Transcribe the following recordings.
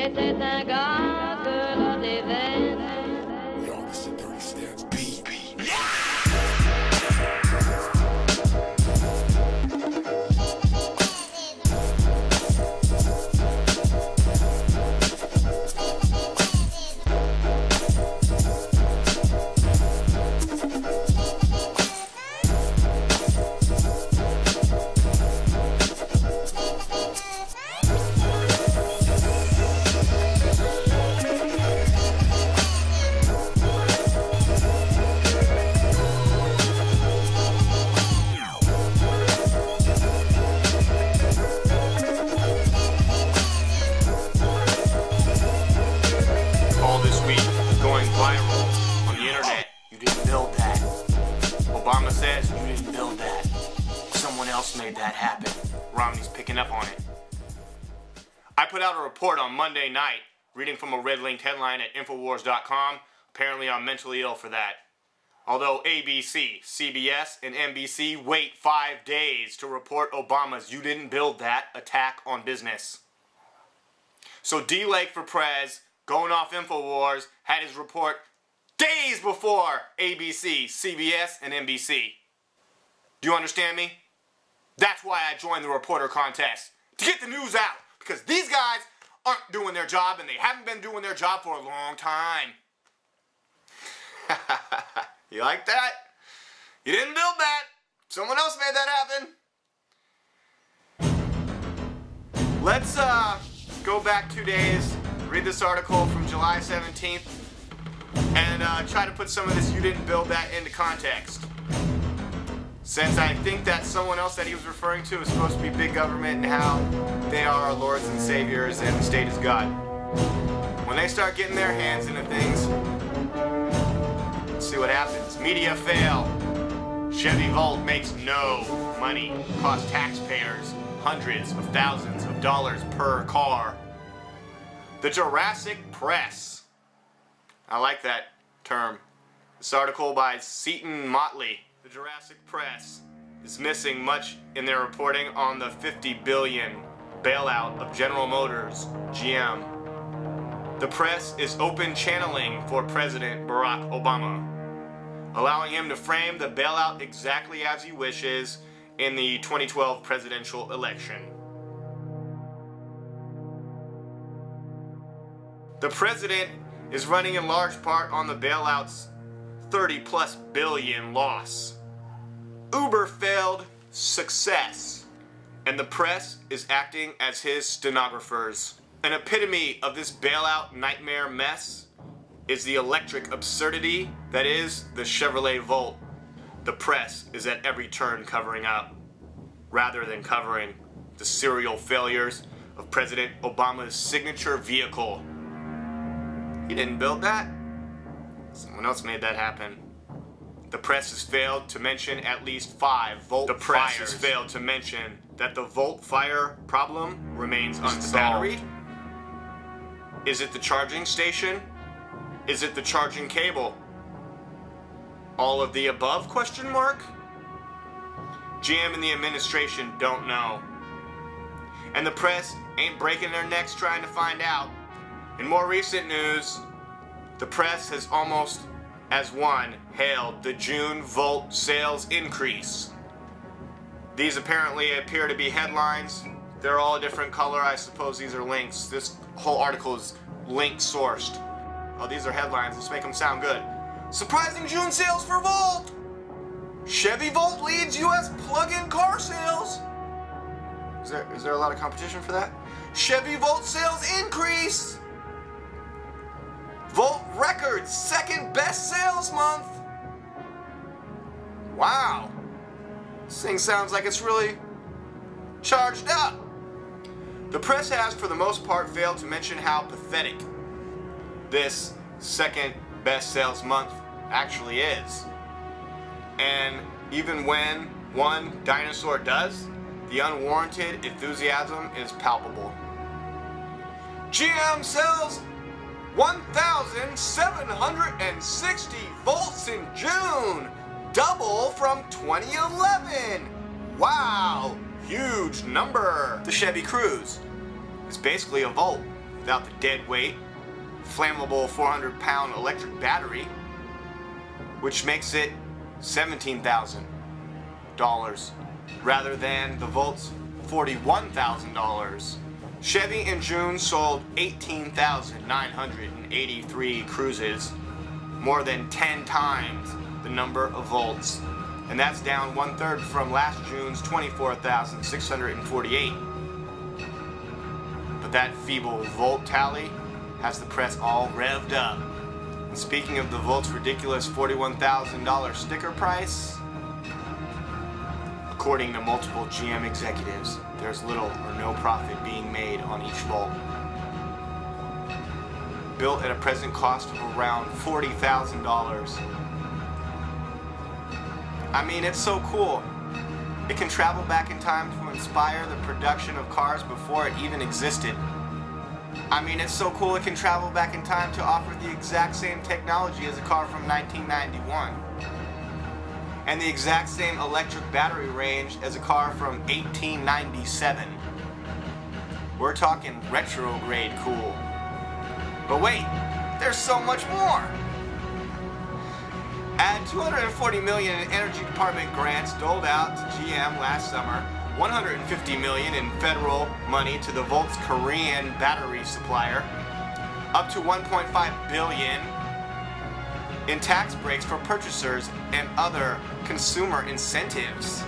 C'était un gars que l'on des veines. Obama says you didn't build that. Someone else made that happen. Romney's picking up on it. I put out a report on Monday night, reading from a red-linked headline at Infowars.com. Apparently I'm mentally ill for that. Although ABC, CBS, and NBC wait 5 days to report Obama's "you didn't build that" attack on business. So DLAKE for PREZ, going off Infowars, had his report days before ABC, CBS, and NBC. Do you understand me? That's why I joined the reporter contest, to get the news out, because these guys aren't doing their job, and they haven't been doing their job for a long time. You like that? You didn't build that. Someone else made that happen. Let's go back 2 days, read this article from July 17th, and try to put some of this "you didn't build that" into context. Since I think that someone else that he was referring to is supposed to be big government and how they are our lords and saviors and the state is God. When they start getting their hands into things, let's see what happens. Media fail. Chevy Volt makes no money. Costs taxpayers hundreds of thousands of dollars per car. The Jurassic Press. I like that term. This article by Seton, Motley. The Jurassic Press is missing much in their reporting on the $50 billion bailout of General Motors, GM. The press is open channeling for President Barack Obama, allowing him to frame the bailout exactly as he wishes in the 2012 presidential election. The president is running in large part on the bailout's $30+ billion loss. Uber failed, success, and the press is acting as his stenographers. An epitome of this bailout nightmare mess is the electric absurdity that is the Chevrolet Volt. The press is at every turn covering up, rather than covering the serial failures of President Obama's signature vehicle. He didn't build that. Someone else made that happen. The press has failed to mention at least 5 Volt fires. The press has failed to mention that the Volt fire problem remains unsolved. Is it the battery? Is it the charging station? Is it the charging cable? All of the above, question mark? GM and the administration don't know. And the press ain't breaking their necks trying to find out. In more recent news, the press has almost as one hailed the June Volt sales increase. These apparently appear to be headlines. They're all a different color. I suppose these are links. This whole article is link sourced. Oh, these are headlines. Let's make them sound good. Surprising June sales for Volt! Chevy Volt leads U.S. plug-in car sales. Is there a lot of competition for that? Chevy Volt sales increase! Volt records second best sales month. Wow. This thing sounds like it's really charged up. The press has, for the most part, failed to mention how pathetic this second best sales month actually is. And even when one dinosaur does, the unwarranted enthusiasm is palpable. GM sells 1,760 volts in June, double from 2011. Wow, huge number. The Chevy Cruze is basically a Volt. without the dead weight, flammable 400-pound electric battery, which makes it $17,000 rather than the Volt's $41,000. Chevy in June sold 18,983 Cruzes, more than 10 times the number of Volts, and that's down 1/3 from last June's 24,648. But that feeble Volt tally has the press all revved up. And speaking of the Volt's ridiculous $41,000 sticker price, according to multiple GM executives, there's little or no profit being made on each Volt. Built at a present cost of around $40,000. I mean, it's so cool. It can travel back in time to inspire the production of cars before it even existed. I mean, it's so cool it can travel back in time to offer the exact same technology as a car from 1991. And the exact same electric battery range as a car from 1897. We're talking retrograde cool. But wait, there's so much more! Add $240 million in Energy Department grants doled out to GM last summer, $150 million in federal money to the Volt's Korean battery supplier, up to $1.5 billion in tax breaks for purchasers and other consumer incentives,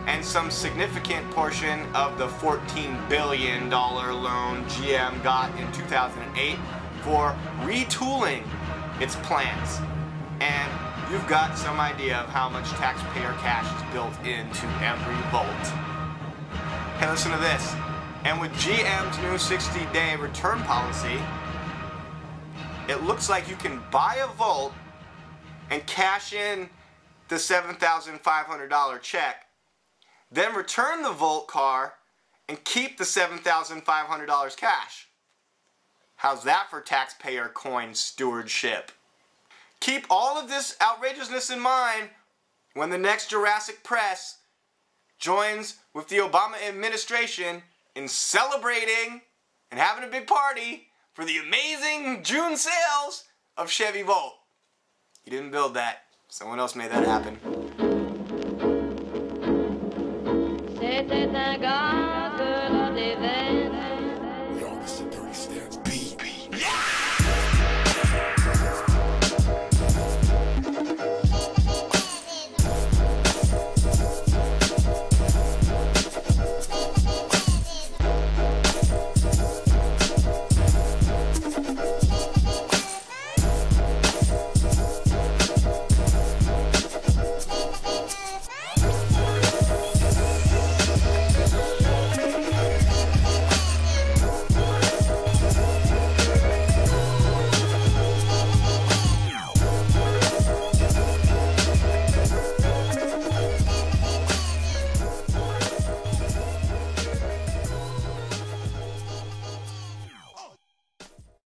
and some significant portion of the $14 billion loan GM got in 2008 for retooling its plants. And you've got some idea of how much taxpayer cash is built into every Volt. Hey, listen to this. And with GM's new 60-day return policy, it looks like you can buy a Volt and cash in the $7,500 check, then return the Volt car and keep the $7,500 cash. How's that for taxpayer coin stewardship? Keep all of this outrageousness in mind when the next Jurassic Press joins with the Obama administration in celebrating and having a big party for the amazing June sales of Chevy Volt. You didn't build that. Someone else made that happen. C'était un gars